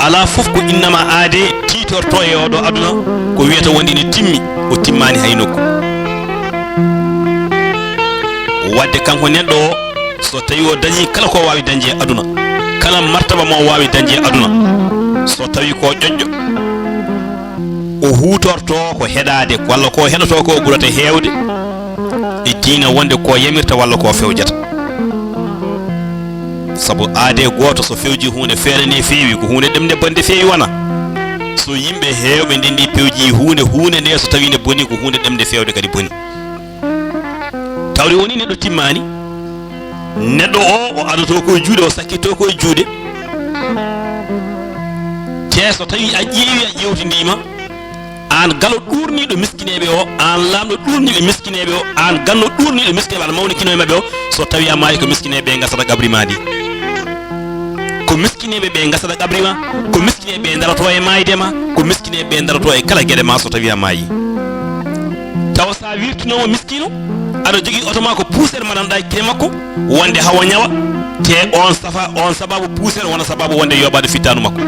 ala fof ko innama aade titorto e oɗo aduna ko wiyata wondi ne timmi o timmani hay nokku wadde kanko neɗɗo o so tawi o dañi kala ko wawi dañje e aduna kala martaba mo wawi dañje e aduna so tawi ko ƴoƴƴo o hutorto ko heɗade walla ko heɗoto ko ɓurata hewde e diina wonde ko yamirta walla ko fewjata sabu aade goto so fewji hunde feere ne feewi ko hunde ɗemde bande feewi wona so yimɓe hewɓe ndendi pewji hunde nde so tawi ne boni ko hunde ɗemde fewde kadi boni tawde woni neɗɗo timmani neɗɗo o adoto koye juuɗe o sakkitto koye juuɗe te so tawi a ƴeewi a ƴewtidima an galo ɗurniɗo miskineɓe o an lamɗo ɗurniɗo miskineɓe o an ganno ɗurniɗo miskineɓe aɗa mawnikino e mabɓe o so tawi a maayi ko miskineɓe gasata gabri ma ndi ko miskineɓe ɓe gasata gabri ma ko miskineɓe daroto e mayde ma ko miskineɓe daroto e kala gueɗe ma so tawi a maayi tawa sa wirtinomo miskino aɗa jogui oto ma ko poussére maɗanɗa kine makko wonde hawo ñawa te on sababu poussére wona sababu wonde yoɓade fittanu makko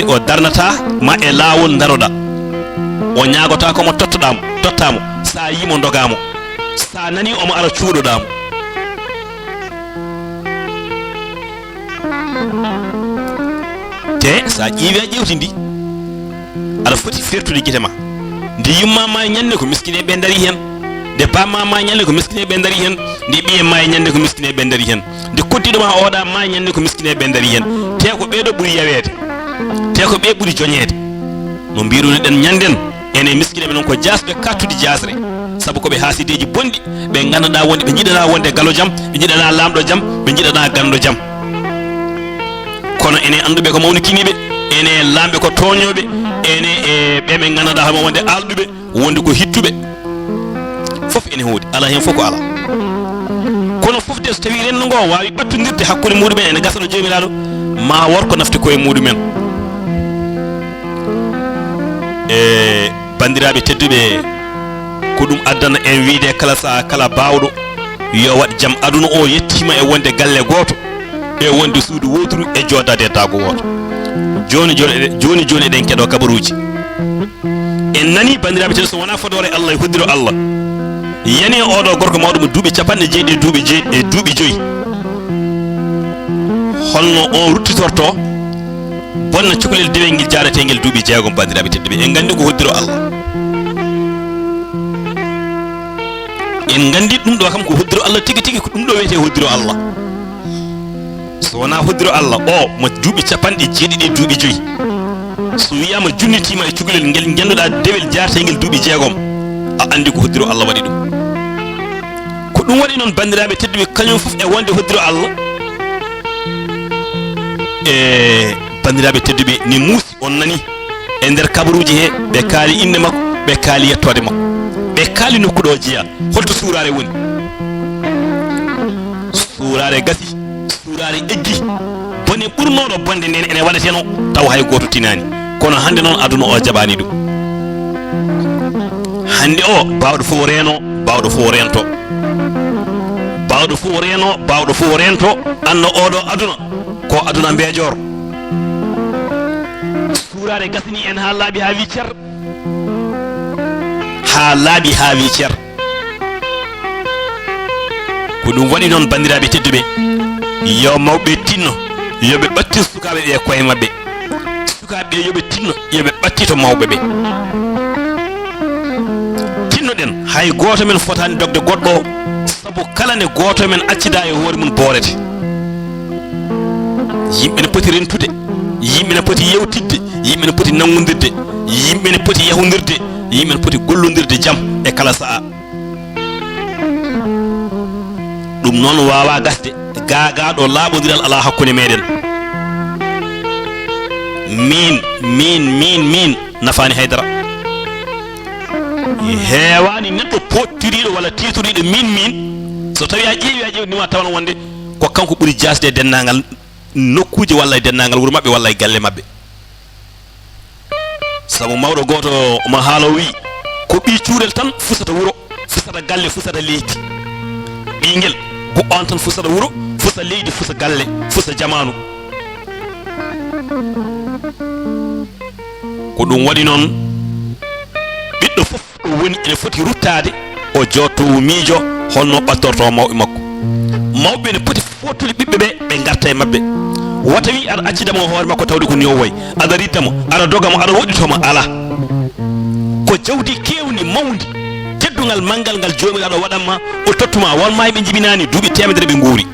o darnata ma e lawol daroɗa o ñagota komo tottamo sa yimo dogamo sa nani omo ara cuuɗoɗamo te sa ƴeewi a ƴewtidi aɗa foti fertude guite ma nde yumma ma ñande ko miskineɓe daari hen nde bamma ma ñande ko miskineɓe daari hen nde ɓiye ma ñande ko miskineɓe daari hen nde koddiɗo ma oɗa ma ñande ko miskineɓe daari hen te ko ɓeɗo ɓuuri yawede te ko ɓe ɓuuri joñede no mbiruni ɗen ñanden ene miskineɓe noon ko jasɓe kattude jasre saabu koɓe haasideji bonɗi ɓe ganduɗa wonde ɓe jiɗana wonde galo jaam ɓe jiɗana lamɗo jaam ɓe jiɗana gandu jaam kono ene anduɓe ko mawnikiniɓe ene lamɓe ko toñoɓe ene e ɓe ɓe ganduɗa hama wonde alɗuɓe wonde ko hittuɓe foof ene hoodi ala hen fof ko ala kono foof de so tawi rendu ngo wawi ɓattodirde hakkude muɗumen ene gasano jomiraɗo ma wor ko nafti koye muɗumen e bandiraɓe tedduɓe ko ɗum addana en wiide kala saha kala bawɗo yo waɗ jaam aduna o yettima e wonde galle goto e wonde suudu woturu e joddade e dago woto joni eɗen keeɗo kabaruji en nani bandiraɓe tedduɓe so wona fodore Allah e hoddiro Allah yani oɗo gorko mawɗo mo duuɓi capanɗe jeeɗiɗi duuɓi joyyi holno on ruttitorto bonna cukalel dewel ngel jaarategel duuɓi jeegom bandiraɓe tedduɓe en gandi ko hoddiro Allah en gandi ɗum ɗo kam ko hoddiro Allah tigi tigi ko ɗum ɗo wiyete hoddiro Allah so wona hoddiro Allah o mo duuɓi capanɗe jeeɗiɗi duuɓi joyyi so wiyama junnitima e cukalel ngel ganduɗa dewel jaarategel duuɓi jeegom a andi ko hoddiro Allah waɗi ɗum ko ɗum waɗi noon bandiraɓe tedduɓe kañum foof e wonde hoddiro Allah e bandiraɓe tedduɓe ni muusi on nani e nder kabaruji he ɓe kaali inde makko ɓe kaali yettode makko ɓe kaali nokkuɗo o jeeya holto suurare woni suurare gasi suurare eggi bone ɓurnoɗo bonde nden ene waɗeteno taw hay goto tinani kono hande noon aduna o jaɓani ɗum hande o bawɗo fof reeno bawɗo fof rento bawɗo fof reeno bawɗo fof rento anno oɗo aduna ko aduna mbeejor suurare gasni en ha laaɓi ha wi cer ha laaɓi ha wi cer ko ɗum waɗi noon bandiraɓe tedduɓe yo mawɓe tinno yoɓe ɓattin sukaɓe ɓe koye mabɓe sukaɓe yoɓe tinno yoɓe ɓattito mawɓe ɓe tinnoɗen hay goto men fotani dogde goɗɗo o saabu kala nde goto men accida e hoore mum boorete yimɓe ne poti rentude yimɓe ne poti yewtidde yimɓe ne poti nangodirde yimɓe ne poti yahodirde yimɓe ne poti gollodirde jaam e kala saha ɗum noon wawa gasde gagaɗo laaɓodiral ala hakkude meɗen min nafani haydara heewani neɗɗo pottiriɗo walla titiriɗo min so tawi a ƴeewi nima tawan wonde ko kanko ɓuuri jasde e dennagal nokkuje walla e dennagal wuuro mabɓe walla e galle mabɓe sabu mawɗo goto omo haalo wi ko ɓi cuurel tan fusata wuuro fusata galle fusata leydi ɓingel ko on tan fusata wuuro fusa leydi fusa galle fusa jamanu ko ɗum waɗi noon ɓiɗɗo fof ɗo woni ene foti ruttade o jotto miijo holno ɓattorto mawɓe makko mawɓe ne poti fottude ɓiɓɓe ɓe garta e mabɓe wata wi aɗa accidamo hoore makko tawde ko niyo way aɗa riddamo aɗa dogamo aɗa woɗɗitomo ala ko jawdi kewndi mawdi teddugal mangal ngal jomiraɗo waɗanma o tottuma won maayi ɓe jibinani duuɓi temedere ɓe guuri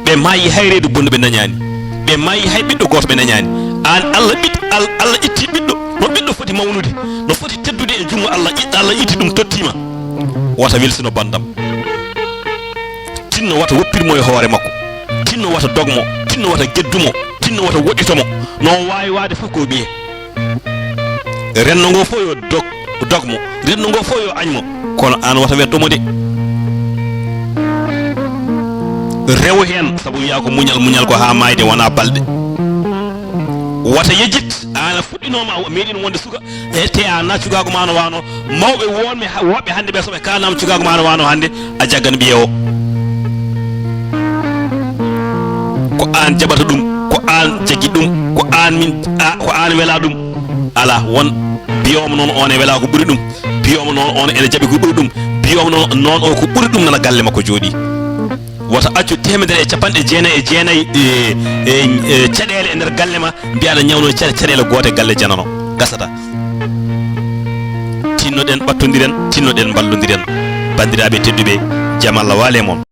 ɓe maayi hay reedu bonno ɓe dañani ɓe maayi hay ɓiɗɗo goto ɓe dañani an Allah itti ɓiɗɗo no ɓiɗɗo foti mawnude no foti teddude e jungo Allah itti ɗum tottima wata welsino bandam tinno wata woppirmo e hoore makko tinno wata dogmo tinno wata geddumo tinno wata woɗɗitomo non wawi wade fof ko ɓiye renno ngo fof yo dogmo renno ngo fof yo añmo kono an wata weddomo de rew hen sabu wiya ko muñal ko ha mayde wona balɗe wata yejjit ana fuɗɗinoma meɗin wonde suka te a na cukago ma no wano mawɓe wonɓe woɓɓe hande ɓe soɓe kalnama cukago ma no wano hande a jaggan ɓiye o ko an jaɓata ɗum ko an jaggi ɗum ko an wela ɗum ala won biyoma noon on e wela ko ɓuuri ɗum biyoma noon on ene jaɓi ko ɓuuri ɗum biyoma noon o ko ɓuuri ɗum nana galle makko jooɗi wata accu 199 caɗele e nder galle ma mbiyaɗa ñawno caɗele goote galle janano gasata tinnoɗen ɓattodiren tinnoɗen ballodiren bandiraɓe tedduɓe jaam Allah waale moon